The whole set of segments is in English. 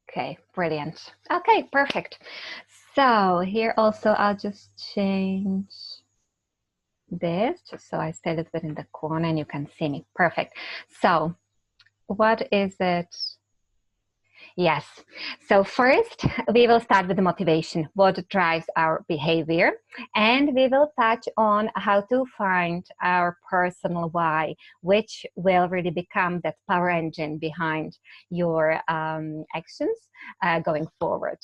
Okay, brilliant. Okay, perfect. So here also I'll just change this just so I stay a little bit in the corner and you can see me. Perfect. So what is it? Yes. So first, we will start with the motivation, what drives our behavior, and we will touch on how to find our personal why, which will really become that power engine behind your actions going forward.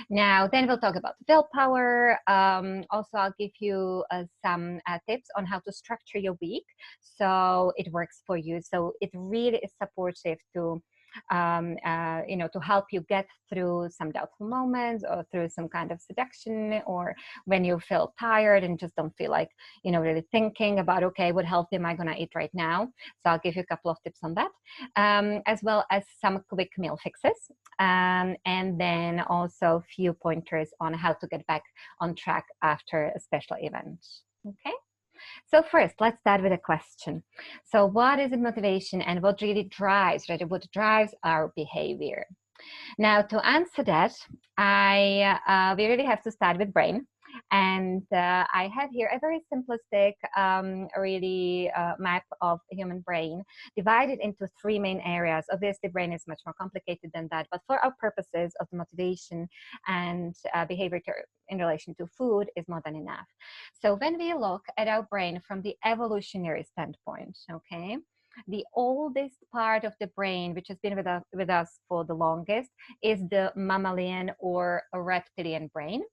Now, then we'll talk about willpower. Also, I'll give you some tips on how to structure your week so it works for you. So it really is supportive to to help you get through some doubtful moments or through some kind of seduction, or when you feel tired and just don't feel like, really thinking about, okay, what health am I going to eat right now? So I'll give you a couple of tips on that, as well as some quick meal fixes, and then also a few pointers on how to get back on track after a special event. Okay. So first, let's start with a question. So what is the motivation and what really drives, right? What drives our behavior? Now, to answer that, we really have to start with brain. And I have here a very simplistic, map of the human brain divided into three main areas. Obviously, brain is much more complicated than that, but for our purposes of the motivation and behavior in relation to food is more than enough. So when we look at our brain from the evolutionary standpoint, okay, the oldest part of the brain, which has been with us for the longest, is the mammalian or reptilian brain.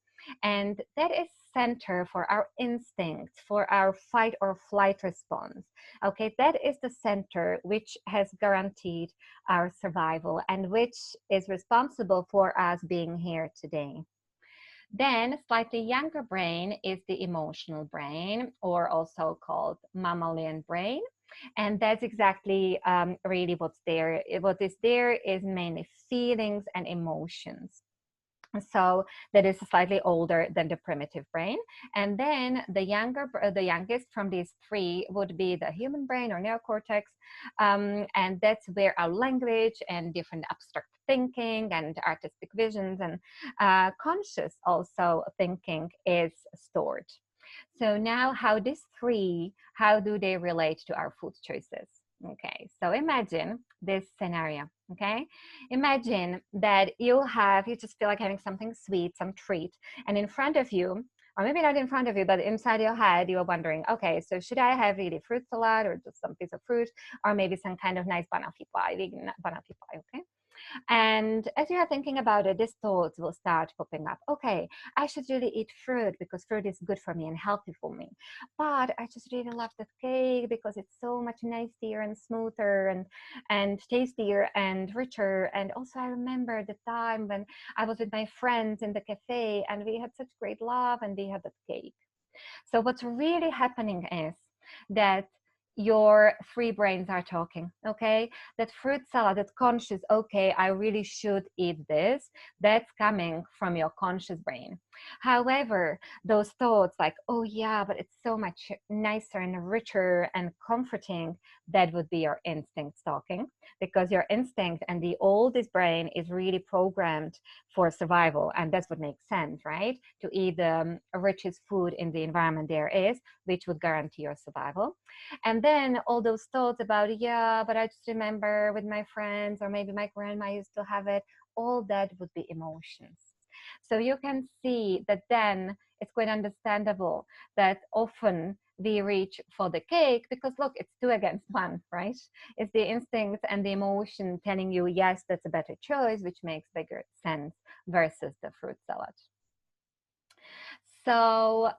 And that is center for our instincts, for our fight or flight response. Okay, that is the center which has guaranteed our survival and which is responsible for us being here today. Then slightly younger brain is the emotional brain, or also called mammalian brain. And that's exactly really what's there. What is there is mainly feelings and emotions. So that is slightly older than the primitive brain. And then the youngest from these three would be the human brain or neocortex. And that's where our language and different abstract thinking and artistic visions and conscious also thinking is stored. So now how do they relate to our food choices? Okay, so imagine this scenario, okay? Imagine that you just feel like having something sweet, some treat, and in front of you, or maybe not in front of you, but inside your head, you're wondering, okay, so should I have really fruit salad or just some piece of fruit, or maybe some kind of nice banafi pie, vegan banafi pie, okay? And as you are thinking about it, these thoughts will start popping up. Okay, I should really eat fruit because fruit is good for me and healthy for me. But I just really love that cake because it's so much nicer and smoother and tastier and richer. And also I remember the time when I was with my friends in the cafe and we had such great love and we had that cake. So what's really happening is that your three brains are talking, okay? That fruit salad, that conscious, okay, I really should eat this, that's coming from your conscious brain. However, those thoughts like, oh yeah, but it's so much nicer and richer and comforting, that would be your instinct talking, because your instinct and the oldest brain is really programmed for survival. And that's what makes sense, right? To eat the richest food in the environment there is, which would guarantee your survival. And then all those thoughts about, yeah, but I just remember with my friends, or maybe my grandma used to have it, all that would be emotions. So you can see that then it's quite understandable that often we reach for the cake because look, it's 2 against 1, right? It's the instinct and the emotion telling you, yes, that's a better choice, which makes bigger sense versus the fruit salad. So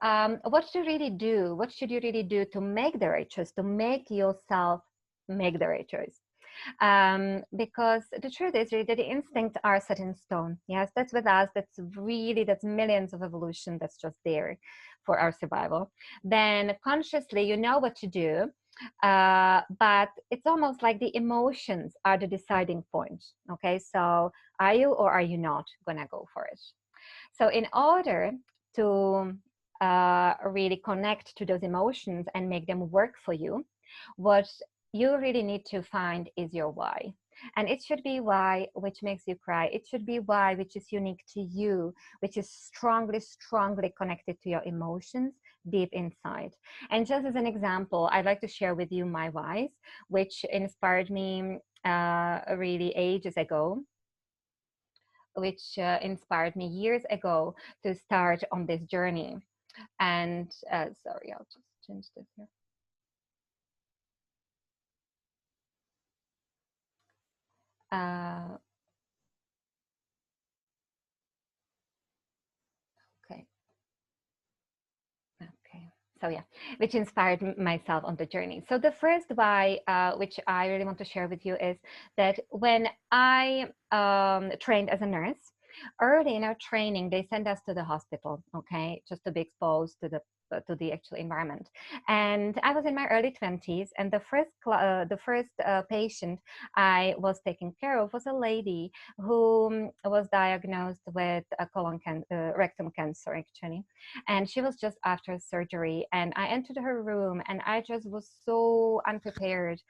what should you really do? What should you really do to make the right choice, to make yourself make the right choice? Because the truth is really that the instincts are set in stone. Yes, that's with us. That's millions of evolution that's just there for our survival. Then consciously, you know what to do, but it's almost like the emotions are the deciding point. Okay, so are you or are you not gonna go for it? So in order to really connect to those emotions and make them work for you, what you really need to find is your why. And it should be why which makes you cry. It should be why which is unique to you, which is strongly, strongly connected to your emotions deep inside. And just as an example, I'd like to share with you my whys, which inspired me really ages ago, which inspired me years ago to start on this journey. And sorry, I'll just change this here. Okay. Okay. So yeah, which inspired myself on the journey. So the first why, which I really want to share with you, is that when I trained as a nurse, early in our training, they sent us to the hospital, okay, just to be exposed to the actual environment. And I was in my early 20s, and the first patient I was taking care of was a lady who was diagnosed with a rectum cancer, actually. And she was just after surgery, and I entered her room, and I just was so unprepared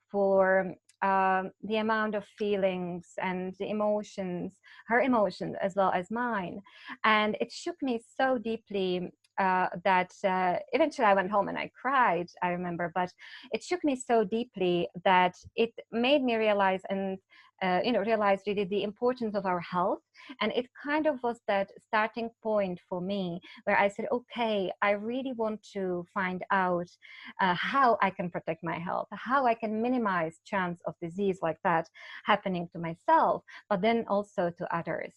for the amount of feelings and the emotions, her emotions as well as mine. And it shook me so deeply that eventually I went home and I cried, I remember. But it shook me so deeply that it made me realize and realize really the importance of our health. And it kind of was that starting point for me where I said, okay, I really want to find out how I can protect my health, how I can minimize chance of disease like that happening to myself, but then also to others.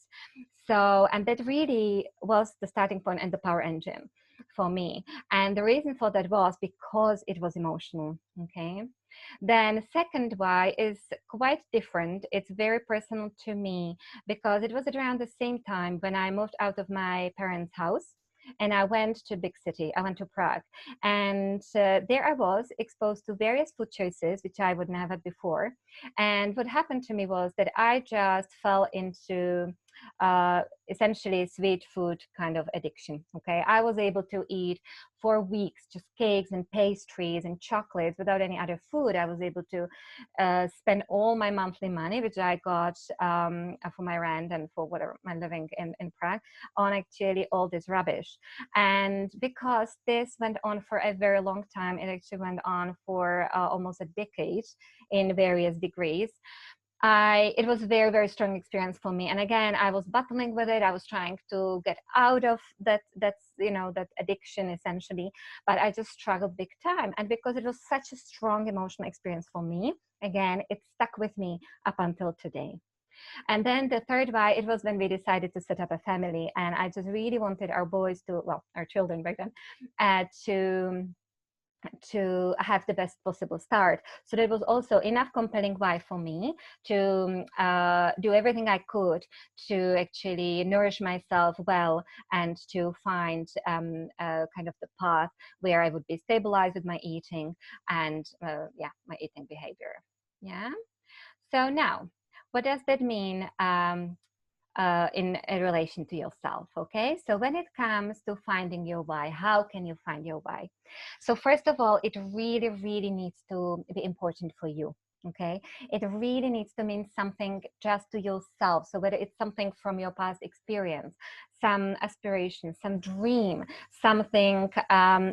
So, and that really was the starting point and the power engine for me. And the reason for that was because it was emotional, okay? Then second why is quite different. It's very personal to me because it was around the same time when I moved out of my parents' house and I went to big city. I went to Prague, and there I was exposed to various food choices which I would never had before. And what happened to me was that I just fell into essentially sweet food kind of addiction. Okay, I was able to eat for weeks just cakes and pastries and chocolates without any other food. I was able to spend all my monthly money, which I got for my rent and for whatever my living in Prague, on actually all this rubbish. And because this went on for a very long time, it actually went on for almost a decade in various degrees. It was a very, very strong experience for me. And again, I was battling with it. I was trying to get out of that addiction essentially, but I just struggled big time. And because it was such a strong emotional experience for me, again, it stuck with me up until today. And then the third why, it was when we decided to set up a family. And I just really wanted our boys to, well, our children back then, to have the best possible start. So there was also enough compelling why for me to do everything I could to actually nourish myself well and to find kind of the path where I would be stabilized with my eating and yeah, my eating behavior. Yeah. So now, what does that mean in relation to yourself? Okay, so when it comes to finding your why, how can you find your why? So first of all, it really, really needs to be important for you. Okay, it really needs to mean something just to yourself. So whether it's something from your past experience, some aspiration, some dream, something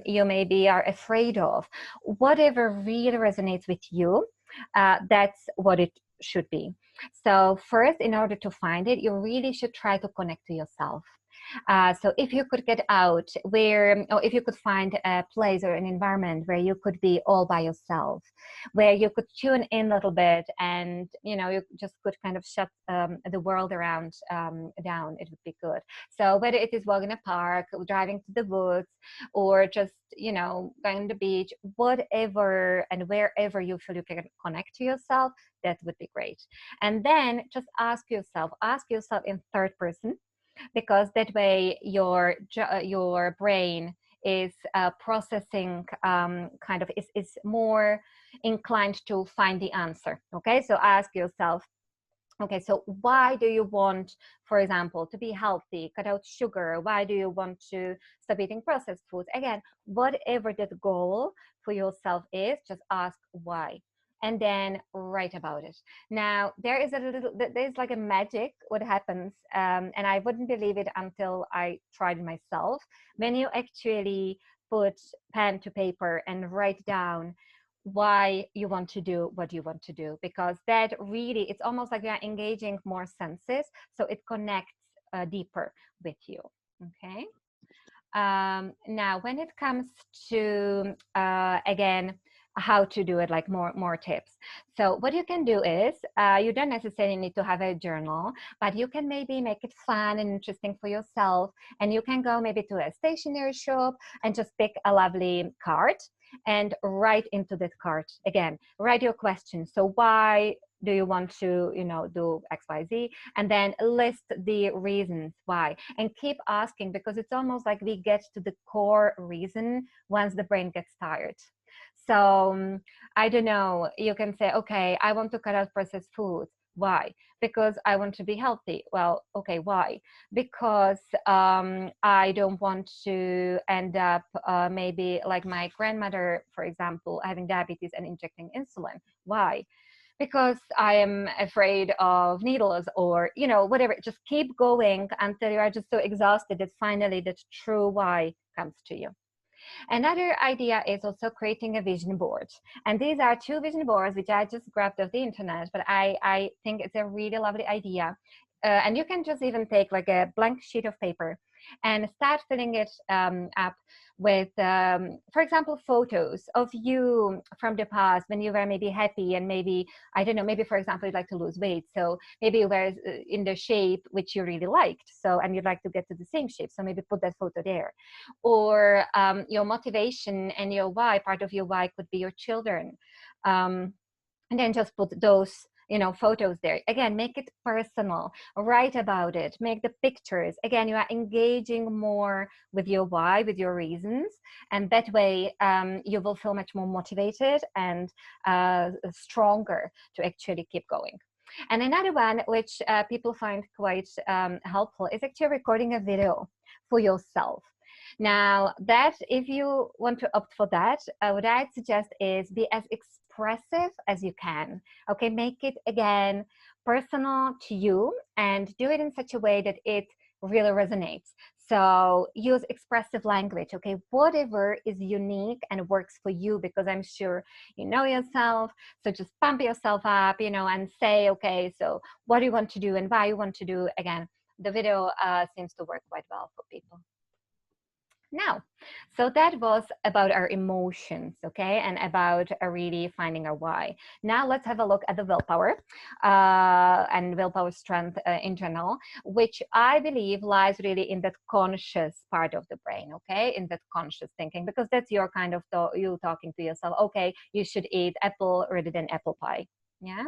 you maybe are afraid of, whatever really resonates with you, that's what it should be. So first, in order to find it, you really should try to connect to yourself. So if you could get out where, or if you could find a place or an environment where you could be all by yourself, where you could tune in a little bit and, you know, you just could kind of shut the world around down, it would be good. So whether it is walking in a park, driving to the woods, or just, you know, going to the beach, whatever and wherever you feel you can connect to yourself, that would be great. And then just ask yourself in third person, because that way your brain is processing kind of is more inclined to find the answer. Okay, so ask yourself, okay, so why do you want, for example, to be healthy, cut out sugar? Why do you want to stop eating processed foods? Again, whatever that goal for yourself is, just ask why. and then write about it. Now, there's like a magic what happens, and I wouldn't believe it until I tried it myself. When you actually put pen to paper and write down why you want to do what you want to do, because that really, it's almost like you're engaging more senses, so it connects deeper with you. Okay. Now, when it comes to, again, how to do it, like more tips. So what you can do is, you don't necessarily need to have a journal, but you can maybe make it fun and interesting for yourself. And you can go maybe to a stationery shop and just pick a lovely card and write into that card. Again, write your question. So why do you want to, do XYZ? And then list the reasons why, and keep asking, because it's almost like we get to the core reason once the brain gets tired. So I don't know, you can say, okay, I want to cut out processed foods. Why? Because I want to be healthy. Well, okay, why? Because I don't want to end up maybe like my grandmother, for example, having diabetes and injecting insulin. Why? Because I am afraid of needles, or, whatever. Just keep going until you are just so exhausted that finally the true why comes to you. Another idea is also creating a vision board. And these are 2 vision boards, which I just grabbed off the internet, but I think it's a really lovely idea. And you can just even take like a blank sheet of paper and start filling it up with, for example, photos of you from the past when you were maybe happy, and maybe, I don't know, maybe, for example, you'd like to lose weight. So maybe you were in the shape which you really liked. So, and you'd like to get to the same shape. So maybe put that photo there. Or your motivation and your why, part of your why could be your children. And then just put those photos there. Again, make it personal, write about it, make the pictures. Again, you are engaging more with your why, with your reasons, and that way you will feel much more motivated and stronger to actually keep going. And another one which people find quite helpful is actually recording a video for yourself. Now, that, if you want to opt for that, what I'd suggest is be as expressive as you can. Okay, make it, again, personal to you, and do it in such a way that it really resonates. So use expressive language, okay, whatever is unique and works for you, because I'm sure you know yourself. So just pump yourself up, and say, okay, so what do you want to do and why you want to do. Again, the video seems to work quite well for people. Now, so that was about our emotions, okay, and about really finding our why. Now let's have a look at the willpower and willpower strength in general, which I believe lies really in that conscious part of the brain, okay, in that conscious thinking, because that's your kind of you talking to yourself, okay, you should eat apple rather than apple pie, yeah?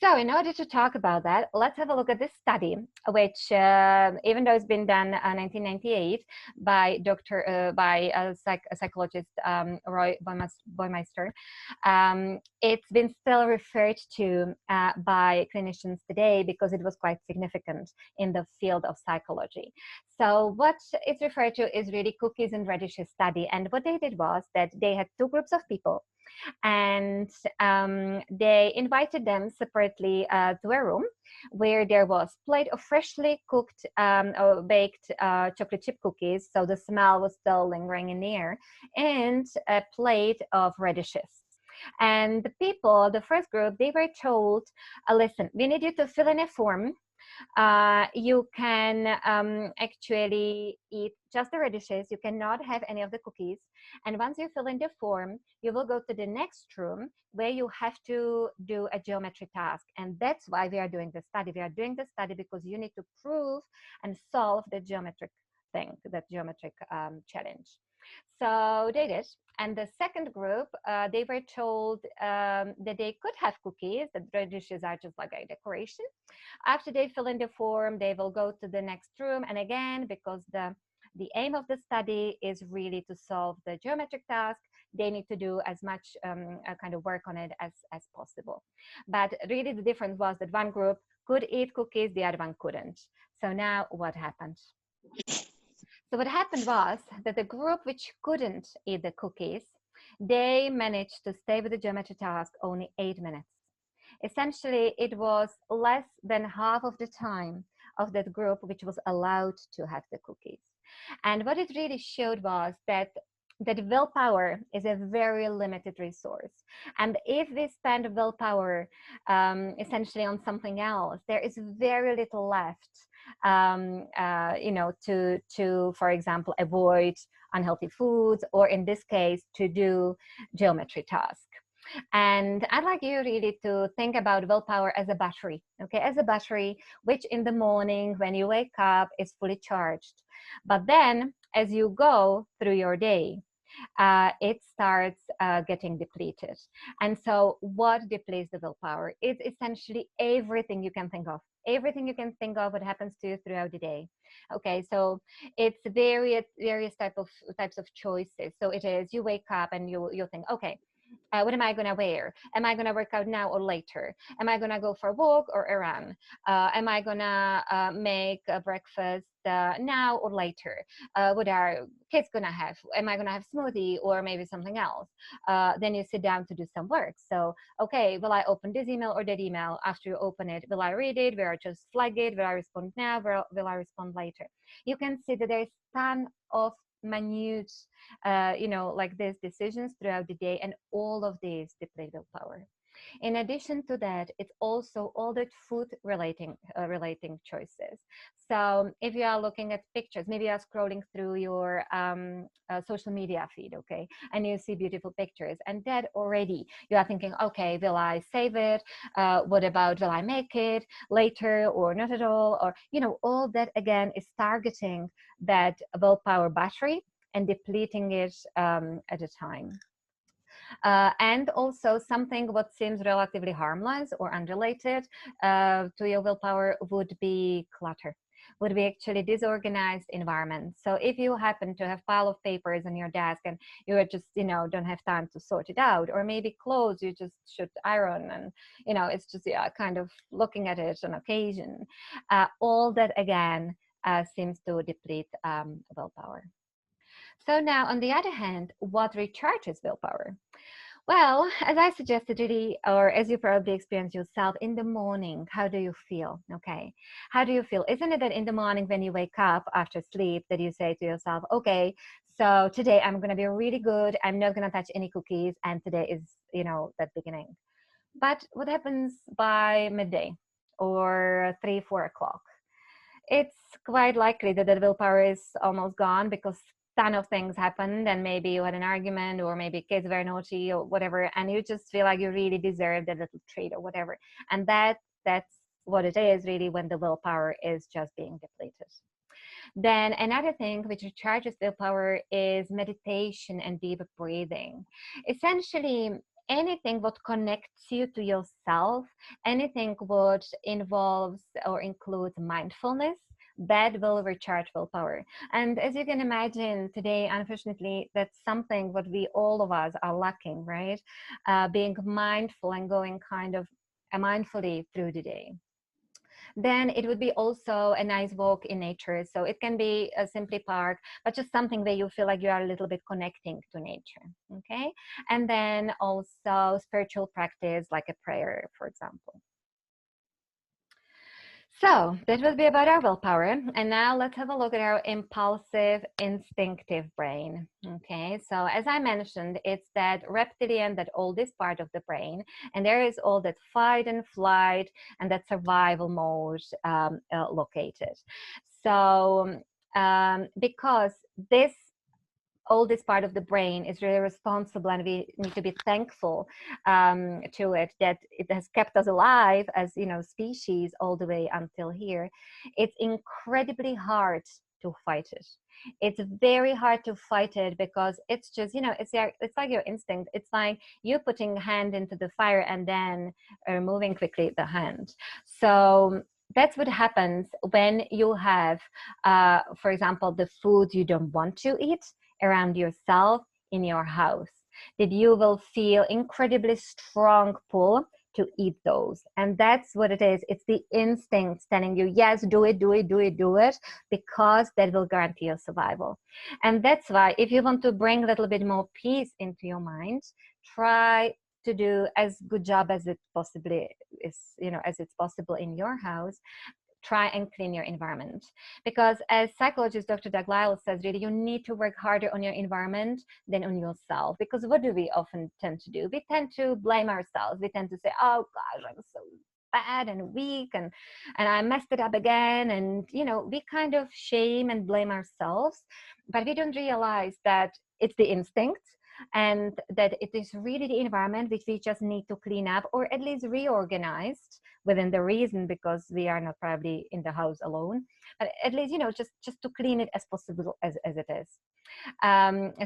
So in order to talk about that, let's have a look at this study, which, even though it's been done in 1998 by a psychologist, Roy Baumeister, it's been still referred to by clinicians today because it was quite significant in the field of psychology. So what it's referred to is really cookies and radishes study. And what they did was that they had 2 groups of people, and they invited them separately to a room where there was a plate of freshly cooked or baked chocolate chip cookies, so the smell was still lingering in the air, and a plate of radishes. And the people, the first group, they were told, listen, we need you to fill in a form. You can actually eat just the radishes. You cannot have any of the cookies. And once you fill in the form, you will go to the next room where you have to do a geometry task. And that's why we are doing the study. We are doing the study because you need to prove and solve the geometric thing, that geometric challenge. So they did. And the second group, they were told that they could have cookies. The radishes are just like a decoration. After they fill in the form, they will go to the next room. And again, because the aim of the study is really to solve the geometric task, they need to do as much kind of work on it as possible. But really the difference was that one group could eat cookies, the other one couldn't. So now what happened? So what happened was that the group which couldn't eat the cookies, they managed to stay with the geometry task only 8 minutes. Essentially, it was less than half of the time of that group which was allowed to have the cookies. And what it really showed was that willpower is a very limited resource. And if we spend willpower essentially on something else, there is very little left, to, for example, avoid unhealthy foods, or in this case, to do geometry tasks. And I'd like you really to think about willpower as a battery, okay, as a battery, which in the morning when you wake up is fully charged. But then as you go through your day, it starts getting depleted. And so what depletes the willpower? It's essentially everything you can think of. Everything you can think of what happens to you throughout the day. Okay, so it's various types of choices. So it is, you wake up and you'll think, okay, what am I going to wear? Am I going to work out now or later? Am I going to go for a walk or a run? Am I going to make a breakfast now or later? What are kids going to have? Am I going to have smoothie or maybe something else? Then you sit down to do some work. So, okay, will I open this email or that email? After you open it, will I read it? Will I just flag it? Will I respond now? Will I respond later? You can see that there's a ton of minute, like these decisions throughout the day, and all of these deplete willpower. In addition to that, it's also all the food relating choices. So if you are looking at pictures, maybe you are scrolling through your social media feed, okay, and you see beautiful pictures, and that already you are thinking, okay, will I save it? What about, will I make it later or not at all? Or, all that again is targeting that willpower battery and depleting it at a time. And also something what seems relatively harmless or unrelated to your willpower would be clutter, would be actually disorganized environment. So if you happen to have a pile of papers on your desk and you are just, don't have time to sort it out, or maybe clothes you just should iron and, it's just kind of looking at it on occasion, all that again seems to deplete willpower. So now, on the other hand, what recharges willpower? Well, as I suggested, really, or as you probably experience yourself in the morning, how do you feel? Okay, how do you feel? Isn't it that in the morning when you wake up after sleep that you say to yourself, okay, so today I'm going to be really good. I'm not going to touch any cookies. And today is, that beginning. But what happens by midday or 3, 4 o'clock? It's quite likely that the willpower is almost gone because ton of things happened, and maybe you had an argument, or maybe kids were naughty or whatever, and you just feel like you really deserve that little treat or whatever. And that's what it is really, when the willpower is just being depleted. Then another thing which recharges willpower is meditation and deep breathing. Essentially, anything what connects you to yourself, anything what involves or includes mindfulness, that will recharge willpower. And as you can imagine today, unfortunately, that's something what we, all of us, are lacking, right? Being mindful and going kind of mindfully through the day. Then it would be also a nice walk in nature. So it can be a simply park, but just something where you feel like you are a little bit connecting to nature, okay? And then also spiritual practice like a prayer, for example. So that would be about our willpower. And now let's have a look at our impulsive, instinctive brain. Okay, so as I mentioned, it's that reptilian, that oldest part of the brain. And there is all that fight and flight and that survival mode located. So because this oldest part of the brain is really responsible, and we need to be thankful to it, that it has kept us alive as species all the way until here. It's incredibly hard to fight it. It's very hard to fight it because it's just it's like your instinct. It's like you putting a hand into the fire and then removing quickly the hand. So that's what happens when you have for example, the food you don't want to eat around yourself in your house, that you will feel incredibly strong pull to eat those. And that's what it is. It's the instinct telling you, yes, do it, do it, do it, do it, because that will guarantee your survival. And that's why if you want to bring a little bit more peace into your mind, try to do as good job as it possibly is, as it's possible in your house. Try and clean your environment, because as psychologist Dr. Doug Lisle says, really, you need to work harder on your environment than on yourself. Because what do we often tend to do? We tend to blame ourselves. We tend to say, oh gosh, I'm so bad and weak, and I messed it up again, and we kind of shame and blame ourselves, but we don't realize that it's the instinct, and that it is really the environment which we just need to clean up, or at least reorganized within the reason, because we are not probably in the house alone, but at least just to clean it as possible as it is.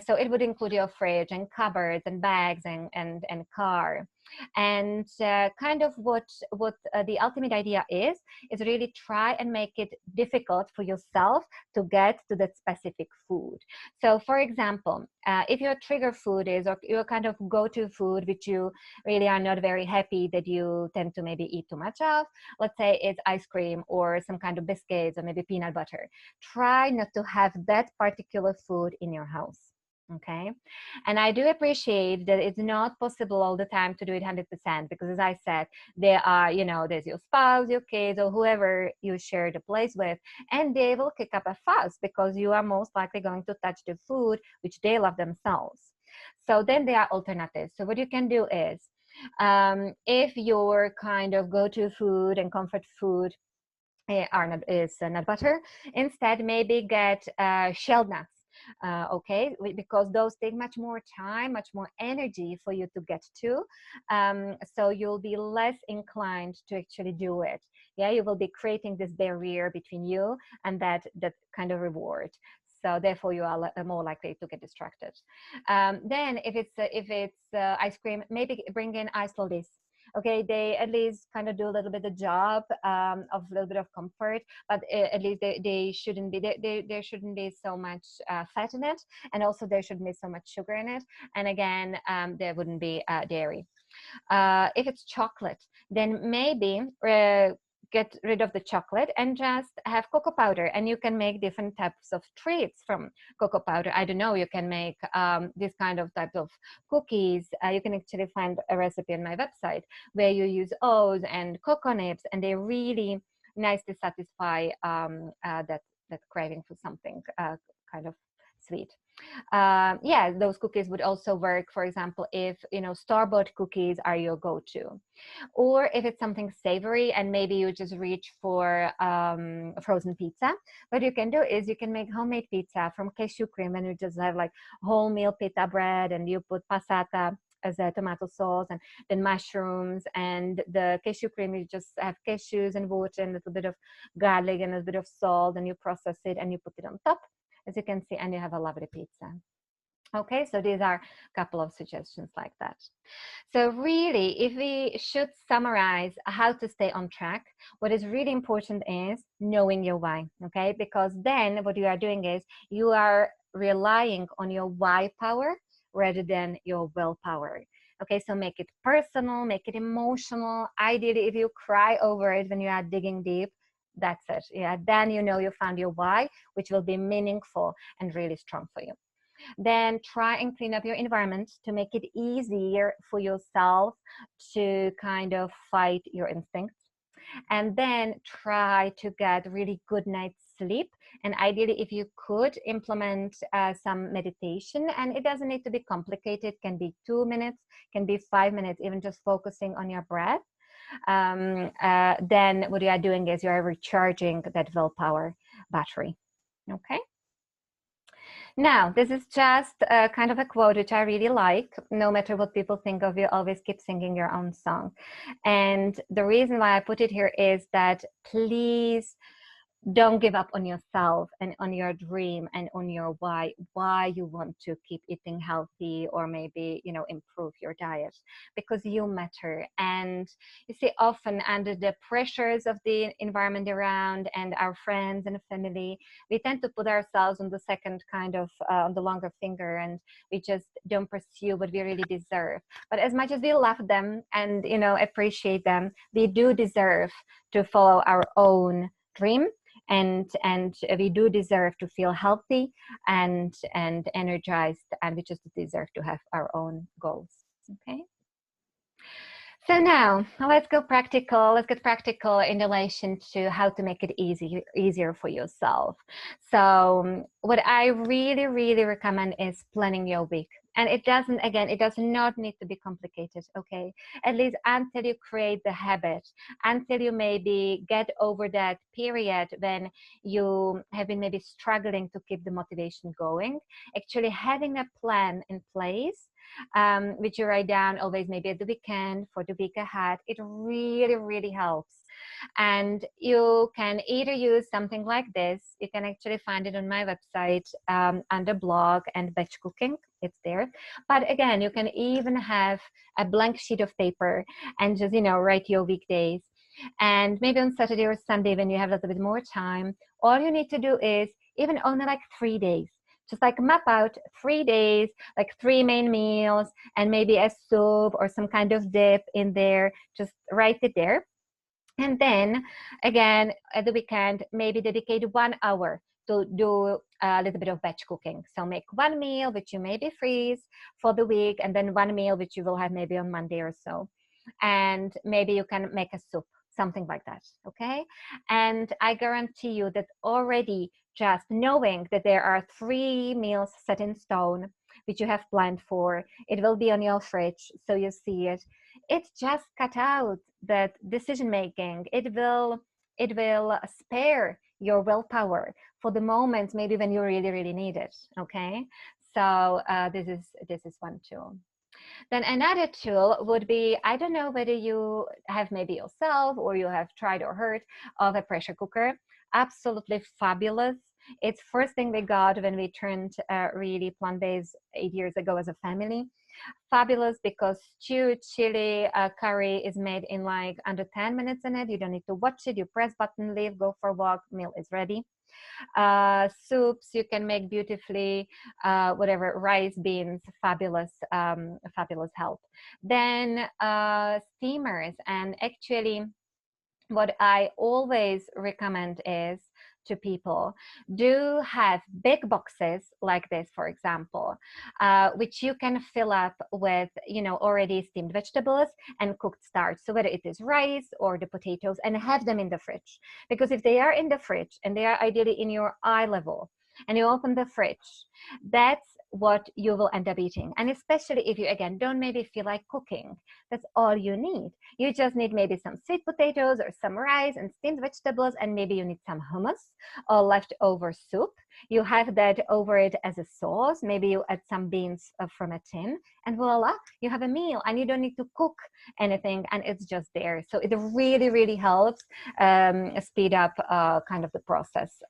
So it would include your fridge and cupboards and bags and car. And kind of what the ultimate idea is really try and make it difficult for yourself to get to that specific food. So for example, if your trigger food is, or your kind of go-to food which you really are not very happy that you tend to maybe eat too much of, let's say it's ice cream or some kind of biscuits or maybe peanut butter, try not to have that particular food in your house. Okay. And I do appreciate that it's not possible all the time to do it 100%, because as I said, there are, there's your spouse, your kids, or whoever you share the place with, and they will kick up a fuss because you are most likely going to touch the food which they love themselves. So then there are alternatives. So what you can do is, if your kind of go-to food and comfort food is nut butter, instead maybe get shelled nuts. Okay, because those take much more time, much more energy for you to get to, so you'll be less inclined to actually do it. Yeah, you will be creating this barrier between you and that kind of reward. So therefore you are more likely to get distracted. Then if it's ice cream, maybe bring in ice lollies. Okay, they at least kind of do a little bit of job of a little bit of comfort, but at least they shouldn't be, there shouldn't be so much fat in it, and also there shouldn't be so much sugar in it, and again there wouldn't be dairy. If it's chocolate, then maybe get rid of the chocolate and just have cocoa powder, and you can make different types of treats from cocoa powder. I don't know, you can make this kind of type of cookies. You can actually find a recipe on my website where you use oats and cocoa nibs, and they really nicely satisfy that craving for something kind of sweet. Yeah, those cookies would also work, for example, if store-bought cookies are your go-to, or if it's something savory and maybe you just reach for frozen pizza. What you can do is you can make homemade pizza from cashew cream, and you just have like wholemeal pita bread, and you put passata as a tomato sauce, and then mushrooms, and the cashew cream, you just have cashews and water and a little bit of garlic and a bit of salt, and you process it and you put it on top, as you can see, and you have a lovely pizza. Okay, so these are a couple of suggestions like that. So really, if we should summarize how to stay on track, what is really important is knowing your why, okay? Because then what you are doing is you are relying on your why power rather than your willpower. Okay, so make it personal, make it emotional. Ideally, if you cry over it when you are digging deep, that's it. Yeah, then you know you found your why, which will be meaningful and really strong for you. Then try and clean up your environment to make it easier for yourself to kind of fight your instincts. And then try to get really good night's sleep. And ideally, if you could, implement some meditation. And it doesn't need to be complicated. It can be 2 minutes, can be 5 minutes, even just focusing on your breath. Then what you are doing is you are recharging that willpower battery. Okay. Now, this is just kind of a quote which I really like. No matter what people think of you, always keep singing your own song. And the reason why I put it here is that please don't give up on yourself and on your dream and on your why you want to keep eating healthy, or maybe, you know, improve your diet, because you matter. And you see, often under the pressures of the environment around and our friends and family, we tend to put ourselves on the second kind of on the longer finger, and we just don't pursue what we really deserve. But as much as we love them and, you know, appreciate them, we do deserve to follow our own dream, and we do deserve to feel healthy and energized, and we just deserve to have our own goals. Okay, so now let's go practical. Let's get practical in relation to how to make it easier for yourself. So what I really recommend is planning your week. And it doesn't, again, it does not need to be complicated, okay? At least until you create the habit, until you maybe get over that period when you have been maybe struggling to keep the motivation going. Actually having a plan in place, which you write down always maybe at the weekend for the week ahead, it really helps. And you can either use something like this. You can actually find it on my website under blog and batch cooking. It's there. But again, you can even have a blank sheet of paper and just, you know, write your weekdays. And maybe on Saturday or Sunday, when you have a little bit more time, all you need to do is even only like 3 days. Just like map out 3 days, like 3 main meals, and maybe a soup or some kind of dip in there. Just write it there. And then again, at the weekend, maybe dedicate 1 hour to do a little bit of batch cooking. So make 1 meal, which you maybe freeze for the week, and then 1 meal, which you will have maybe on Monday or so. And maybe you can make a soup, something like that, okay? And I guarantee you that already just knowing that there are 3 meals set in stone, which you have planned for, it will be on your fridge, so you see it. It just cut out that decision making. It will spare your willpower for the moments maybe when you really need it, okay? So this is one tool. Then another tool would be, I don't know whether you have maybe yourself or you have tried or heard of a pressure cooker. Absolutely fabulous. It's first thing we got when we turned really plant-based 8 years ago as a family. Fabulous, because stew, chili, curry is made in like under 10 minutes in it. You don't need to watch it. You press button, leave, go for a walk, meal is ready. Soups you can make beautifully, whatever, rice, beans, fabulous, fabulous help. Then steamers, and actually what I always recommend is to people, do have big boxes like this, for example, which you can fill up with, you know, already steamed vegetables and cooked starch. So whether it is rice or the potatoes, and have them in the fridge. Because if they are in the fridge and they are ideally in your eye level, and you open the fridge, that's what you will end up eating. And especially if you, again, don't maybe feel like cooking, that's all you need. You just need maybe some sweet potatoes or some rice and steamed vegetables, and maybe you need some hummus or leftover soup. You have that over it as a sauce. Maybe you add some beans from a tin, and voila, you have a meal, and you don't need to cook anything, and it's just there. So it really helps speed up kind of the process.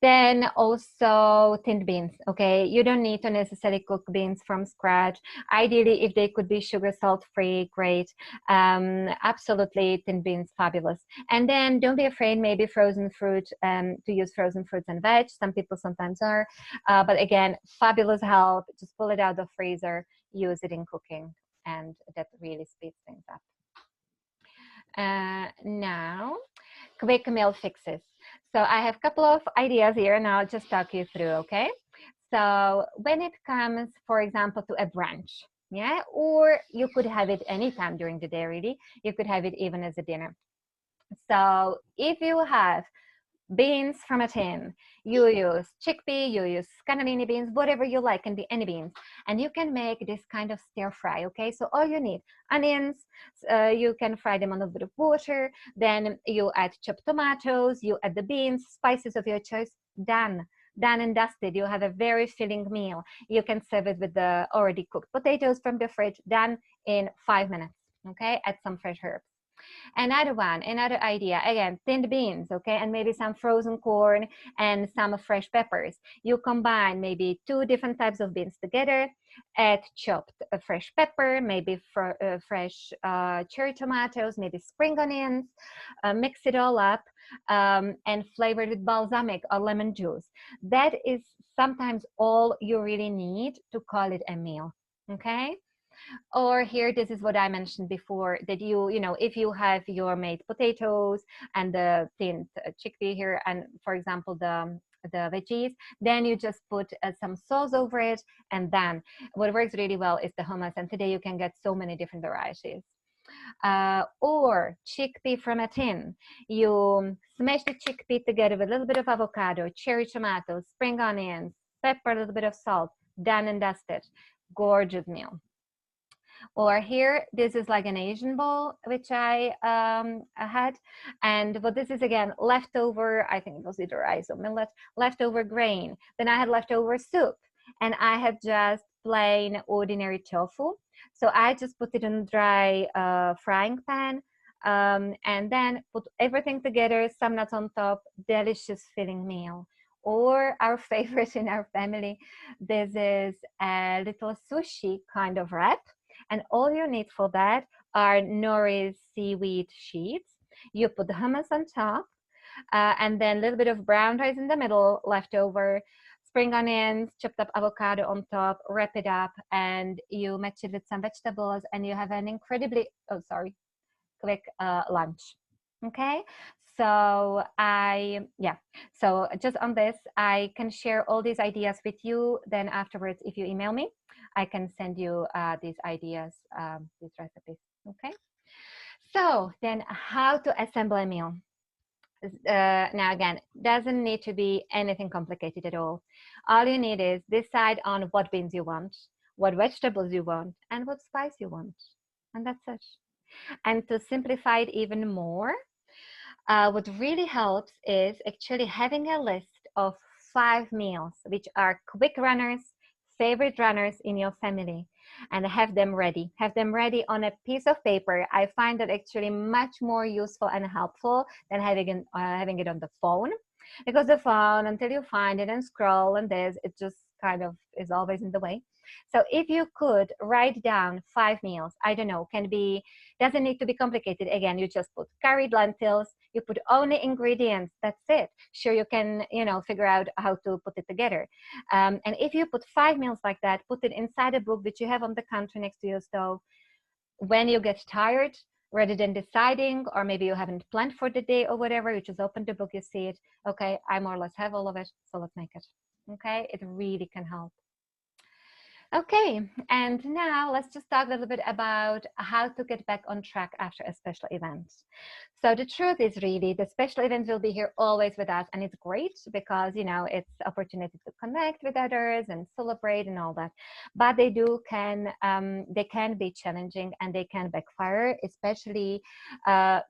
Then also tinned beans, okay? You don't need to necessarily cook beans from scratch. Ideally, if they could be sugar, salt-free, great. Absolutely, tinned beans, fabulous. And then don't be afraid, maybe frozen fruit, to use frozen fruits and veg. Some people sometimes are. But again, fabulous help. Just pull it out of the freezer, use it in cooking, and that really speeds things up. Now, quick meal fixes. So I have a couple of ideas here, and I'll just talk you through, okay? So when it comes, for example, to a brunch, yeah, or you could have it anytime during the day, really. You could have it even as a dinner. So if you have beans from a tin, you use chickpea, you use cannellini beans, whatever you like, can be any beans, and you can make this kind of stir fry, okay? So all you need, onions, you can fry them on a bit of water, then you add chopped tomatoes, you add the beans, spices of your choice, done and dusted. You have a very filling meal. You can serve it with the already cooked potatoes from the fridge, done in 5 minutes, okay? Add some fresh herbs. Another one, another idea, again, tinned beans, okay, and maybe some frozen corn and some fresh peppers. You combine maybe 2 different types of beans together, add chopped fresh pepper, maybe fresh cherry tomatoes, maybe spring onions, mix it all up, and flavor it with balsamic or lemon juice. That is sometimes all you really need to call it a meal, okay? Or here, this is what I mentioned before, that you know, if you have your made potatoes and the tinned chickpea here, and for example, the veggies, then you just put some sauce over it. And then what works really well is the hummus. And today you can get so many different varieties. Or chickpea from a tin. You smash the chickpea together with a little bit of avocado, cherry tomatoes, spring onions, pepper, a little bit of salt, done and dusted. Gorgeous meal. Or here, this is like an Asian bowl, which I had. And what this is, again, leftover, I think it was either rice or millet, leftover grain. Then I had leftover soup. And I had just plain ordinary tofu. So I just put it in a dry frying pan. And then put everything together, some nuts on top, delicious filling meal. Or our favorite in our family, this is a little sushi kind of wrap. And all you need for that are nori seaweed sheets. You put the hummus on top, and then a little bit of brown rice in the middle, leftover, spring onions, chopped up avocado on top, wrap it up, and you match it with some vegetables, and you have an incredibly, quick lunch. Okay, so so just on this, I can share all these ideas with you. Then afterwards, if you email me, I can send you these ideas, these recipes. Okay, so then how to assemble a meal. Now again, doesn't need to be anything complicated at all. All you need is decide on what beans you want, what vegetables you want, and what spice you want, and that's it. And to simplify it even more, what really helps is actually having a list of 5 meals, which are quick runners, favorite runners in your family, and have them ready. Have them ready on a piece of paper. I find that actually much more useful and helpful than having it on the phone, because the phone, until you find it and scroll and this, it just kind of is always in the way. So if you could write down 5 meals, I don't know, doesn't need to be complicated. Again, you just put curried lentils, you put only ingredients, that's it. Sure, you can, figure out how to put it together. And if you put 5 meals like that, put it inside a book which you have on the counter next to your stove. When you get tired, rather than deciding, or maybe you haven't planned for the day or whatever, you just open the book, you see it. Okay, I more or less have all of it, so let's make it. Okay, it really can help. Okay, and now let's just talk a little bit about how to get back on track after a special event. So the truth is really the special events will be here always with us, and it's great because, it's opportunity to connect with others and celebrate and all that. But they can be challenging and they can backfire, especially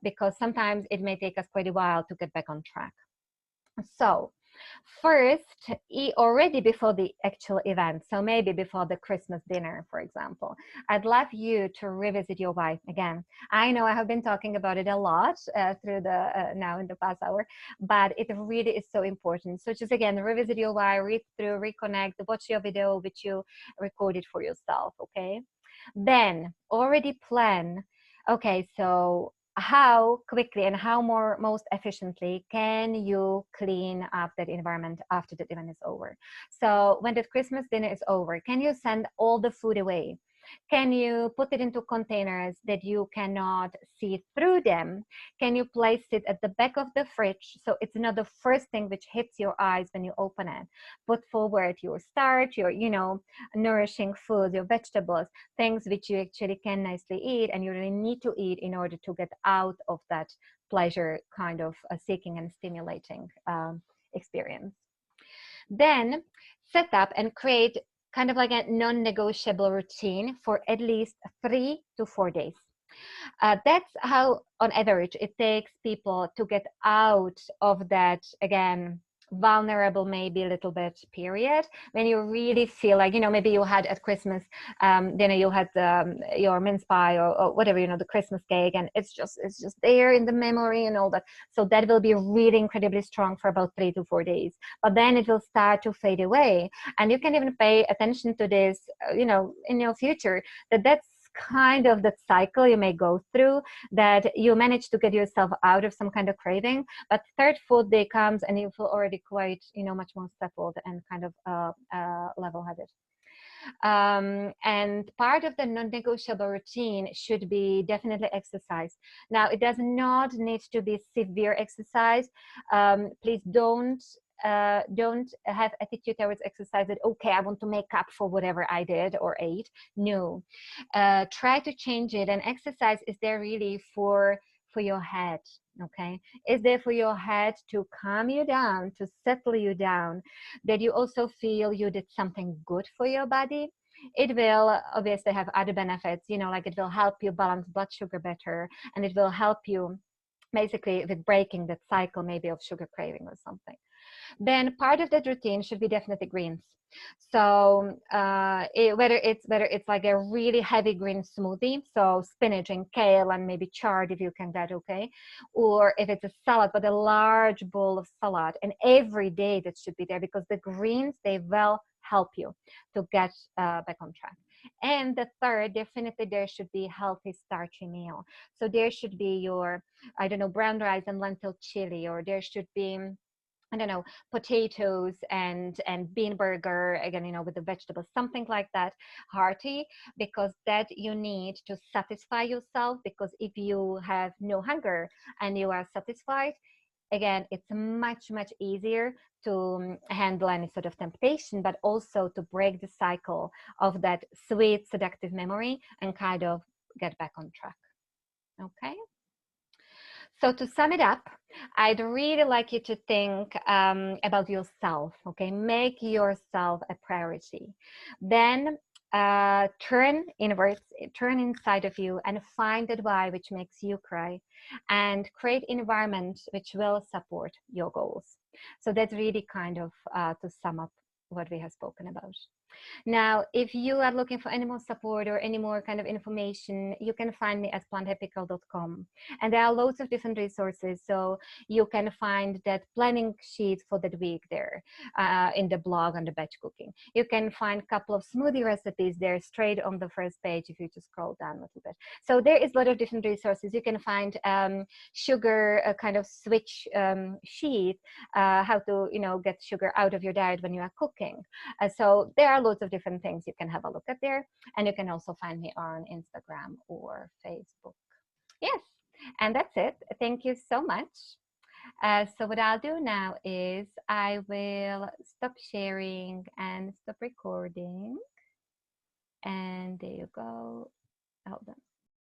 because sometimes it may take us quite a while to get back on track. So first, already before the actual event, so maybe before the Christmas dinner, for example, I'd love you to revisit your why again. I know I have been talking about it a lot through now in the past hour, but it really is so important. So just again, revisit your why, read through, reconnect, watch your video which you recorded for yourself, okay? Then already plan, okay, so how quickly and how most efficiently can you clean up that environment after the event is over? So when the Christmas dinner is over, can you send all the food away? Can you put it into containers that you cannot see through them? Can you place it at the back of the fridge so it's not the first thing which hits your eyes when you open it? Put forward your starch, your nourishing foods, your vegetables, things which you actually can nicely eat and you really need to eat in order to get out of that pleasure kind of seeking and stimulating experience. Then set up and create kind of like a non-negotiable routine for at least 3 to 4 days. That's how, on average, it takes people to get out of that, again, vulnerable, maybe a little bit period, when you really feel like, maybe you had at Christmas, you had your mince pie or whatever, the Christmas cake, and it's just there in the memory and all that. So that will be really incredibly strong for about 3 to 4 days, but then it will start to fade away. And you can even pay attention to this, in your future, that's kind of that cycle you may go through, that you manage to get yourself out of some kind of craving, but third food day comes and you feel already quite, much more settled and kind of level-headed. And part of the non-negotiable routine should be definitely exercise. Now, it does not need to be severe exercise. Please don't have attitude towards exercise that, okay, I want to make up for whatever I did or ate. No, try to change it. And exercise is there really for your head. Okay, is there for your head to calm you down, to settle you down, that you also feel you did something good for your body. It will obviously have other benefits, like it will help you balance blood sugar better, and it will help you basically with breaking that cycle maybe of sugar craving or something. Then part of that routine should be definitely greens. So whether it's like a really heavy green smoothie, so spinach and kale and maybe chard if you can get, okay, or if it's a salad, but a large bowl of salad, and every day that should be there, because the greens, they will help you to get back on track. And the third, definitely there should be healthy starchy meal. So there should be your, I don't know, brown rice and lentil chili, or there should be, I don't know, potatoes and bean burger, again, with the vegetables, something like that, hearty, because that you need to satisfy yourself. Because if you have no hunger and you are satisfied, again, it's much, much easier to handle any sort of temptation, but also to break the cycle of that sweet, seductive memory and kind of get back on track. Okay? So to sum it up, I'd really like you to think about yourself, okay? Make yourself a priority. Then turn inwards, turn inside of you and find that why which makes you cry, and create environment which will support your goals. So that's really kind of to sum up what we have spoken about. Now, if you are looking for any more support or any more kind of information, you can find me at planthappygirl.com. And there are loads of different resources. So you can find that planning sheet for that week there in the blog on the batch cooking. You can find a couple of smoothie recipes there straight on the first page if you just scroll down a little bit. So there is a lot of different resources. You can find sugar kind of switch sheet, how to, get sugar out of your diet when you are cooking. So there are loads of different things you can have a look at there. And you can also find me on Instagram or Facebook. Yes, and that's it. Thank you so much. So what I'll do now is I will stop sharing and stop recording. And there you go. Hold on.